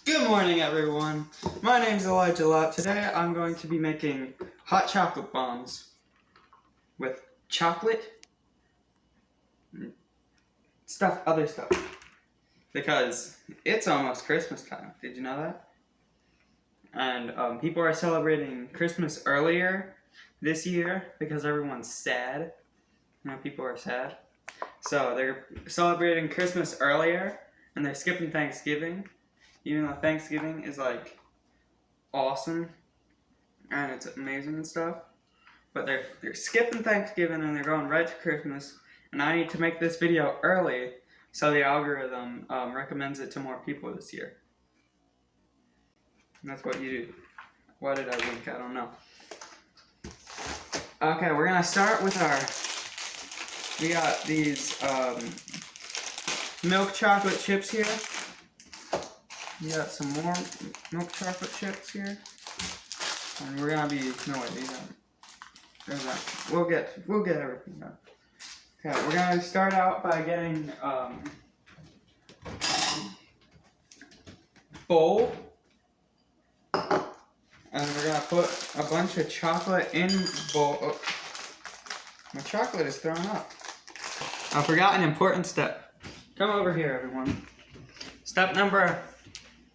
Good morning, everyone. My name's Elijah Lott. Today I'm going to be making hot chocolate bombs with chocolate, other stuff, because it's almost Christmas time. Did you know that? And people are celebrating Christmas earlier this year because everyone's sad. You know, people are sad. So they're celebrating Christmas earlier, and they're skipping Thanksgiving. Even though Thanksgiving is like awesome and it's amazing and stuff, but they're skipping Thanksgiving and they're going right to Christmas. And I need to make this video early so the algorithm recommends it to more people this year. And that's what you do. Why did I wink? I don't know. Okay, we're gonna start with we got these milk chocolate chips here. We got some more milk chocolate chips here, and we're gonna be We'll get everything done. Okay, we're gonna start out by getting bowl, and we're gonna put a bunch of chocolate in bowl. Oh, my chocolate is thrown up. I forgot an important step. Come over here, everyone.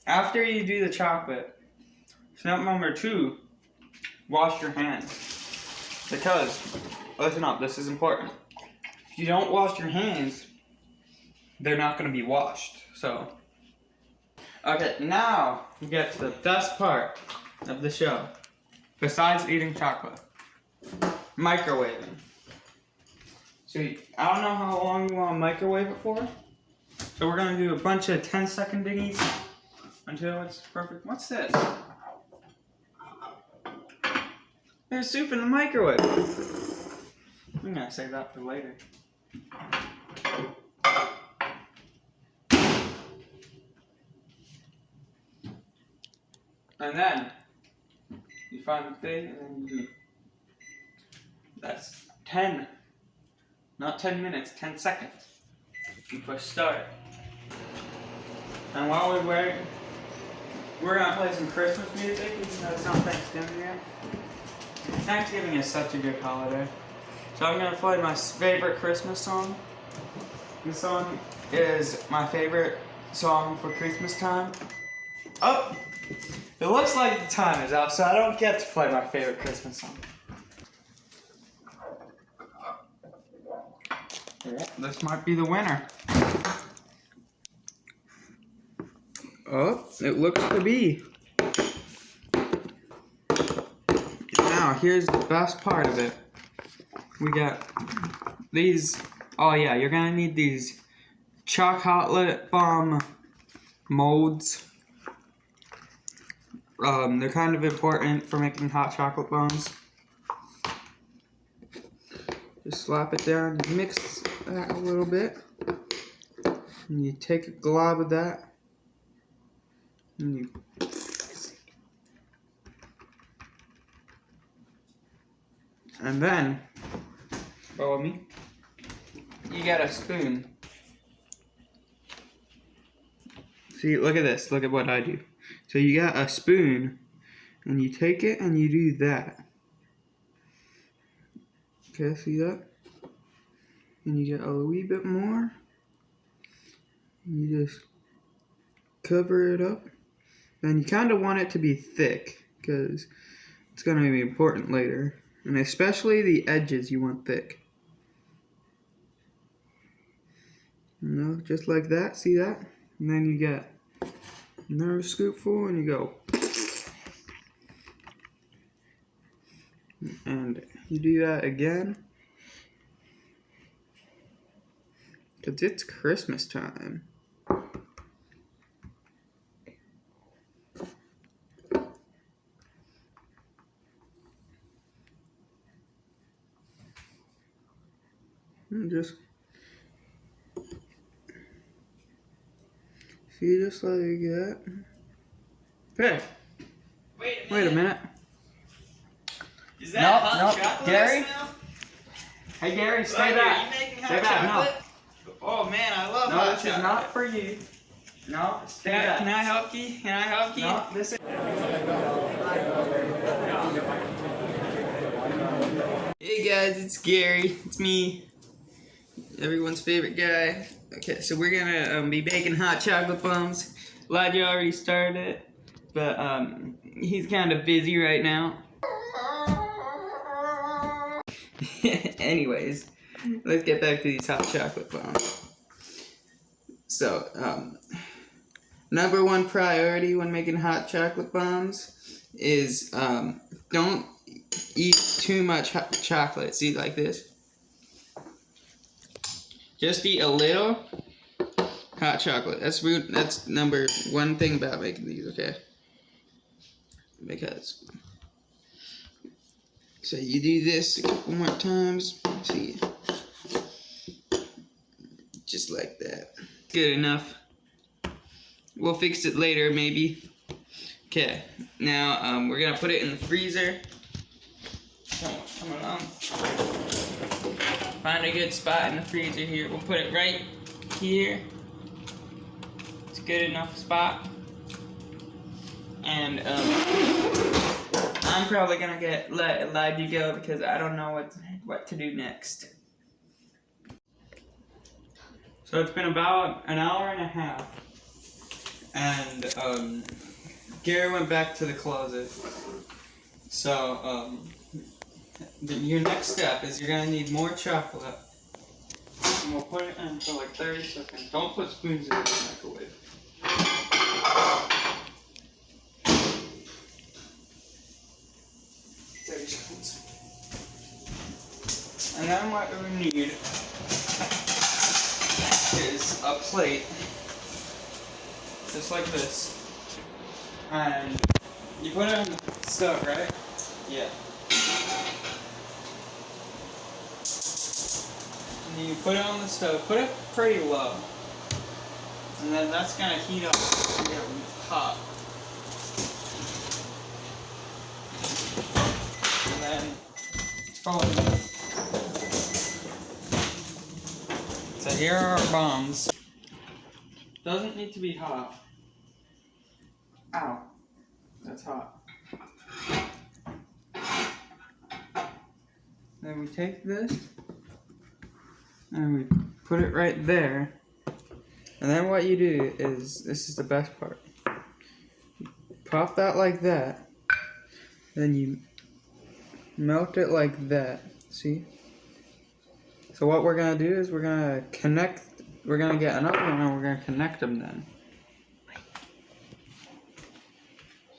After you do the chocolate, step number 2, wash your hands. Because, listen up, this is important. If you don't wash your hands, they're not going to be washed. So, okay, now we get to the best part of the show. Besides eating chocolate. Microwaving. So, I don't know how long you want to microwave it for. So we're going to do a bunch of 10-second dingies until it's perfect. What's this? There's soup in the microwave. I'm gonna save that for later. And then you find the thing, and then you do. That's 10, not 10 minutes, 10 seconds. You push start. And while we wait, we're gonna play some Christmas music, even though it's not Thanksgiving yet. Thanksgiving is such a good holiday. So I'm gonna play my favorite Christmas song. This song is my favorite song for Christmas time. Oh! It looks like the time is up, so I don't get to play my favorite Christmas song. This might be the winner. Oh, it looks to be. Now, here's the best part of it. We got these. Oh yeah, you're gonna need these chocolate bomb molds. They're kind of important for making hot chocolate bombs. Just slap it down, mix that a little bit, and you take a glob of that. And then, follow me, you got a spoon. See, look at this, look at what I do. So you got a spoon, and you take it and you do that. Okay, see that? And you get a wee bit more. And you just cover it up. And you kind of want it to be thick, because it's going to be important later. And especially the edges you want thick. You know, just like that, see that? And then you get another scoopful and you go. And you do that again. Because it's Christmas time. And just see, just like that. Hey, wait a minute. Is that hot chocolate? Gary? Hey Gary, stay back. Are you making Stay hot back. chocolate? No. Oh man, I love No, hot this chocolate. is not for you. No, can I help you? Can I help you? No, listen. Hey guys, it's Gary. It's me, everyone's favorite guy. Okay, so we're gonna be baking hot chocolate bombs. Elijah already started it, but he's kind of busy right now. Anyways, let's get back to these hot chocolate bombs. So, number one priority when making hot chocolate bombs is don't eat too much hot chocolate. See, like this. Just eat a little hot chocolate. That's number one thing about making these, okay? Because so you do this a couple more times. See, just like that. Good enough. We'll fix it later, maybe. Okay, now we're gonna put it in the freezer. Come along. Find a good spot in the freezer here. We'll put it right here. It's a good enough spot. And I'm probably gonna let Elijah go because I don't know what to do next. So it's been about an hour and a half, and Gary went back to the closet. So your next step is you're gonna need more chocolate, and we'll put it in for like 30 seconds. Don't put spoons in the microwave. 30 seconds. And then what we need is a plate, just like this, and you put it on the stove, right? Yeah. And you put it on the stove, put it pretty low, and then that's gonna heat up and get hot. And then follow. So here are our bombs. Doesn't need to be hot. Ow. That's hot. Then we take this and we put it right there. And then what you do is, this is the best part. You pop that like that. Then you melt it like that. See? So what we're gonna do is we're gonna get another one and we're gonna connect them then.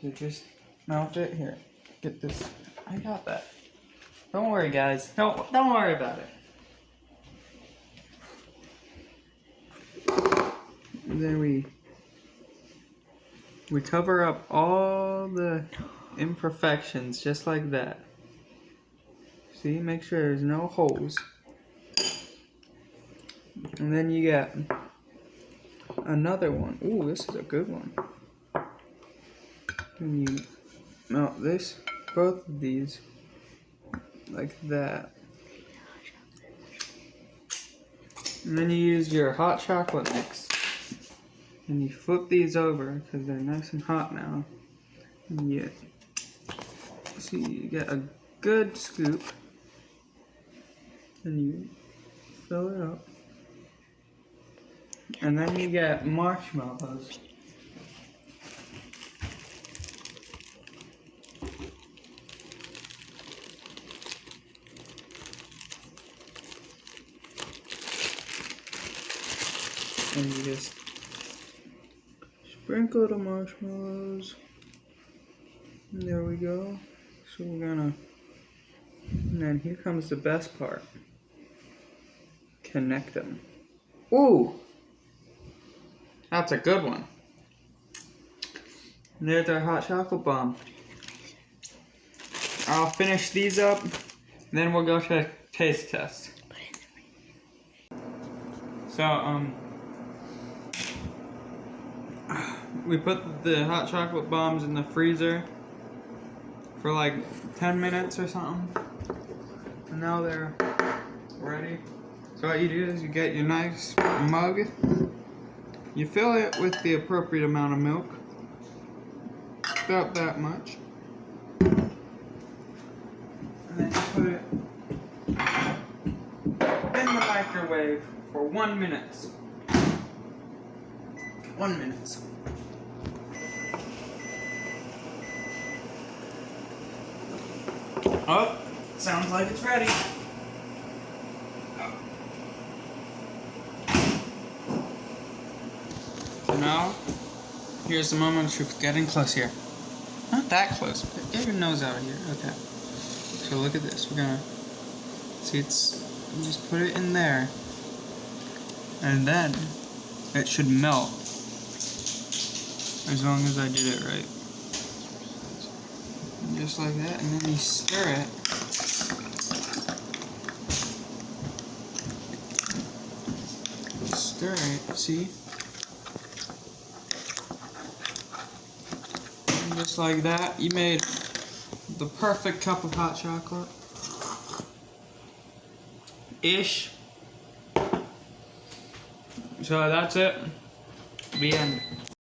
So just melt it here. Get this. I got that. Don't worry, guys. Don't worry about it. And then we cover up all the imperfections just like that. See, make sure there's no holes. And then you get another one. Ooh, this is a good one. And you melt this, both of these, like that. And then you use your hot chocolate mix. And you flip these over because they're nice and hot now. And you get a good scoop. And you fill it up. And then you get marshmallows. And you just sprinkle the marshmallows. And there we go. So we're gonna, and then here comes the best part. Connect them. Ooh! That's a good one. And there's our hot chocolate bomb. I'll finish these up, then we'll go to a taste test. So, we put the hot chocolate bombs in the freezer for like 10 minutes or something. And now they're ready. So what you do is you get your nice mug You fill it with the appropriate amount of milk. About that much. And then you put it in the microwave for 1 minute. 1 minute. Oh, sounds like it's ready. So now, here's the moment of truth. Getting close here. Not that close, but get your nose out of here. Okay. So look at this. We're gonna see it's. You just put it in there, and then it should melt. As long as I did it right. Just like that, and then you stir it. Stir it, see? And just like that, you made the perfect cup of hot chocolate. Ish. So that's it. The end.